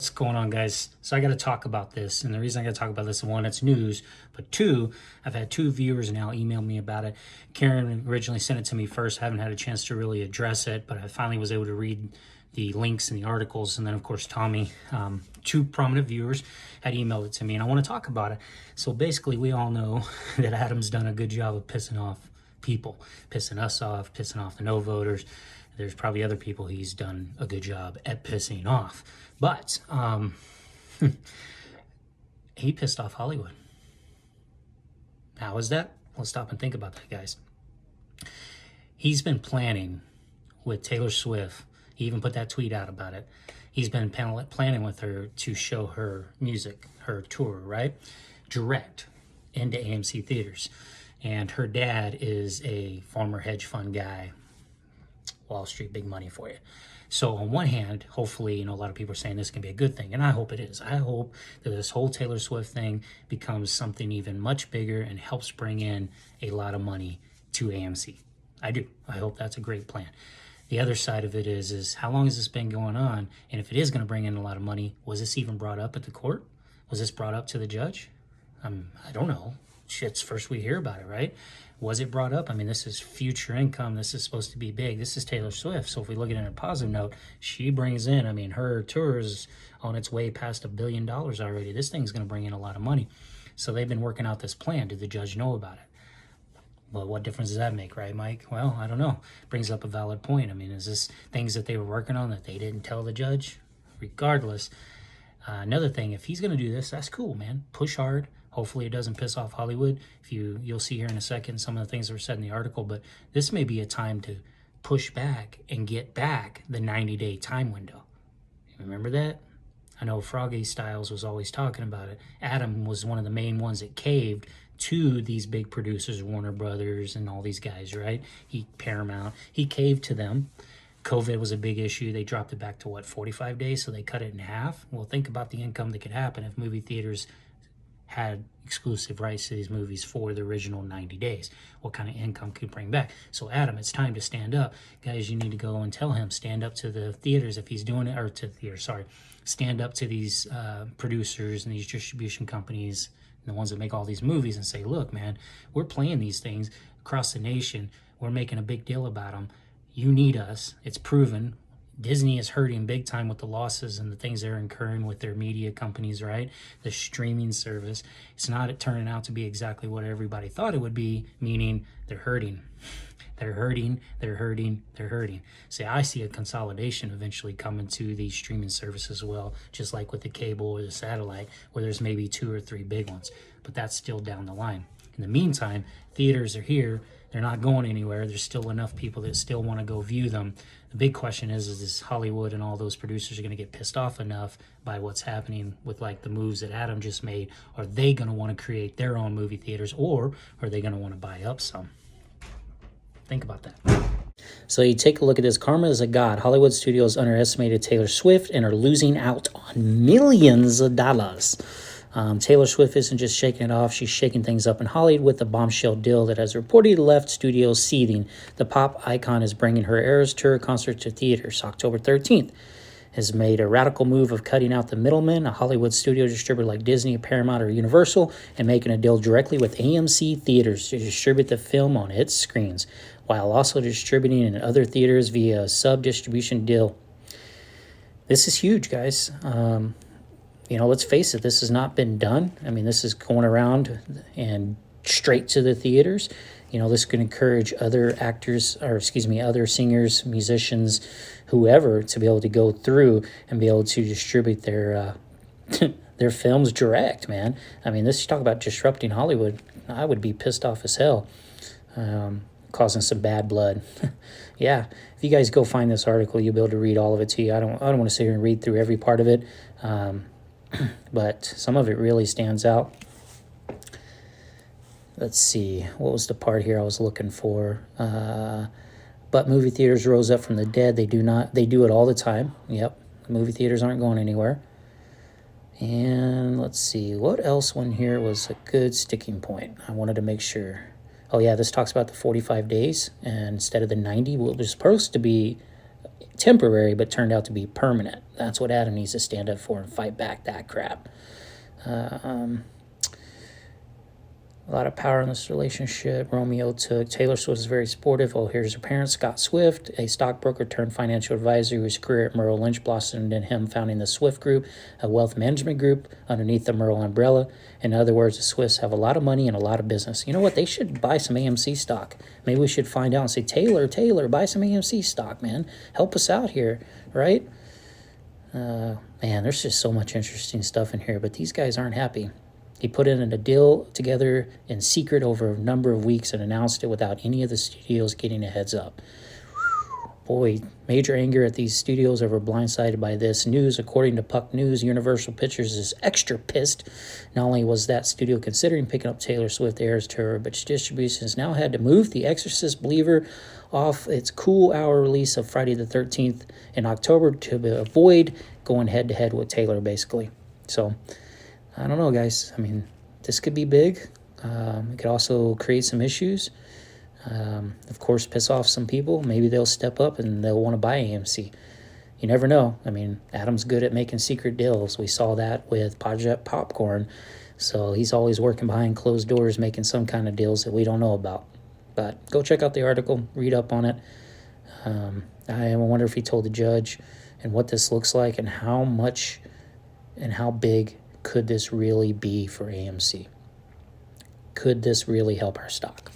What's going on, guys? So I got to talk about this, and the reason I got to talk about this, one, it's news, but two, I've had two viewers now email me about it. Karen originally sent it to me first. I haven't had a chance to really address it, but I finally was able to read the links and the articles, and then of course Tommy, two prominent viewers, had emailed it to me, and I want to talk about it. So basically, we all know that Adam's done a good job of pissing off people, pissing us off, pissing off the no voters. There's probably other people he's done a good job at pissing off. But he pissed off Hollywood. How is that? Let's stop and think about that, guys. He's been planning with Taylor Swift. He even put that tweet out about it. He's been planning with her to show her music, her tour, right? Direct into AMC Theaters. And her dad is a former hedge fund guy. Wall Street, big money for you. So on one hand, hopefully, a lot of people are saying this can be a good thing, and I hope it is. I hope that this whole Taylor Swift thing becomes something even much bigger and helps bring in a lot of money to AMC. I do. I hope that's a great plan. The other side of it is how long has this been going on? And if it is going to bring in a lot of money, was this even brought up at the court? Was this brought up to the judge? I don't know. Shit's first we hear about it, right? Was it brought up? I mean, this is future income. This is supposed to be big. This is Taylor Swift. So if we look at it in a positive note, she brings in, her tour is on its way past $1 billion already. This thing's going to bring in a lot of money. So they've been working out this plan. Did the judge know about it? Well, what difference does that make, right, Mike? Well, I don't know. Brings up a valid point. Is this things that they were working on that they didn't tell the judge? Regardless, another thing, if he's going to do this, that's cool, man. Push hard. Hopefully it doesn't piss off Hollywood. You'll see here in a second some of the things that were said in the article, but this may be a time to push back and get back the 90-day time window. Remember that? I know Froggy Styles was always talking about it. Adam was one of the main ones that caved to these big producers, Warner Brothers and all these guys, right? Paramount. He caved to them. COVID was a big issue. They dropped it back to 45 days, so they cut it in half. Well, think about the income that could happen if movie theaters had exclusive rights to these movies for the original 90 days. What kind of income could bring back? So Adam, it's time to stand up. Guys, you need to go and tell him, stand up to the theaters if he's doing it, or to theaters, sorry. Stand up to these producers and these distribution companies, and the ones that make all these movies, and say, look, man, we're playing these things across the nation. We're making a big deal about them. You need us. It's proven. Disney is hurting big time with the losses and the things they're incurring with their media companies, right? The streaming service. It's not turning out to be exactly what everybody thought it would be, meaning they're hurting. They're hurting. See, I see a consolidation eventually coming to these streaming services as well, just like with the cable or the satellite, where there's maybe 2 or 3 big ones. But that's still down the line. In the meantime, theaters are here. They're not going anywhere. There's still enough people that still want to go view them. The big question is Hollywood and all those producers are going to get pissed off enough by what's happening with like the moves that Adam just made? Are they going to want to create their own movie theaters, or are they going to want to buy up some? Think about that. So you take a look at this. Karma is a god. Hollywood studios underestimated Taylor Swift and are losing out on millions of dollars. Taylor Swift isn't just shaking it off. She's shaking things up in Hollywood with a bombshell deal that has reportedly left studios seething. The pop icon is bringing her Eras Tour concert to theaters. October 13th has made a radical move of cutting out the middlemen, a Hollywood studio distributor like Disney, Paramount, or Universal, and making a deal directly with AMC Theaters to distribute the film on its screens, while also distributing in other theaters via a sub-distribution deal. This is huge, guys. Let's face it, this has not been done. This is going around and straight to the theaters. This could encourage other other singers, musicians, whoever, to be able to go through and be able to distribute their their films direct, man. This, you talk about disrupting Hollywood. I would be pissed off as hell, causing some bad blood. Yeah, if you guys go find this article, you'll be able to read all of it to you. I don't want to sit here and read through every part of it. But some of it really stands out. Let's see, what was the part here I was looking for? But movie theaters rose up from the dead. They do it all the time. Yep, movie theaters aren't going anywhere. And let's see, what else one here was a good sticking point? I wanted to make sure. Oh yeah, this talks about the 45 days, and instead of the 90, well, it was supposed to be temporary, but turned out to be permanent. That's what Adam needs to stand up for and fight back that crap. A lot of power in this relationship. Romeo took Taylor Swift was very supportive. Oh, here's her parents, Scott Swift, a stockbroker turned financial advisor whose career at Merrill Lynch blossomed in him founding the Swift Group, a wealth management group underneath the Merrill umbrella. In other words, the Swifts have a lot of money and a lot of business. You know what? They should buy some AMC stock. Maybe we should find out and say, Taylor, buy some AMC stock, man. Help us out here, right? Man, there's just so much interesting stuff in here, but these guys aren't happy. He put in a deal together in secret over a number of weeks and announced it without any of the studios getting a heads up. Boy, major anger at these studios over blindsided by this news. According to Puck News, Universal Pictures is extra pissed. Not only was that studio considering picking up Taylor Swift Eras Tour, but distribution has now had to move The Exorcist Believer off its cool hour release of Friday the 13th in October to avoid going head-to-head with Taylor, basically. So, I don't know, guys. I mean, this could be big. It could also create some issues. Of course, piss off some people. Maybe they'll step up and they'll want to buy AMC. You never know. I mean, Adam's good at making secret deals. We saw that with Project Popcorn. So he's always working behind closed doors, making some kind of deals that we don't know about. But go check out the article. Read up on it. I wonder if he told the judge and what this looks like and how much and how big could this really be for AMC? Could this really help our stock?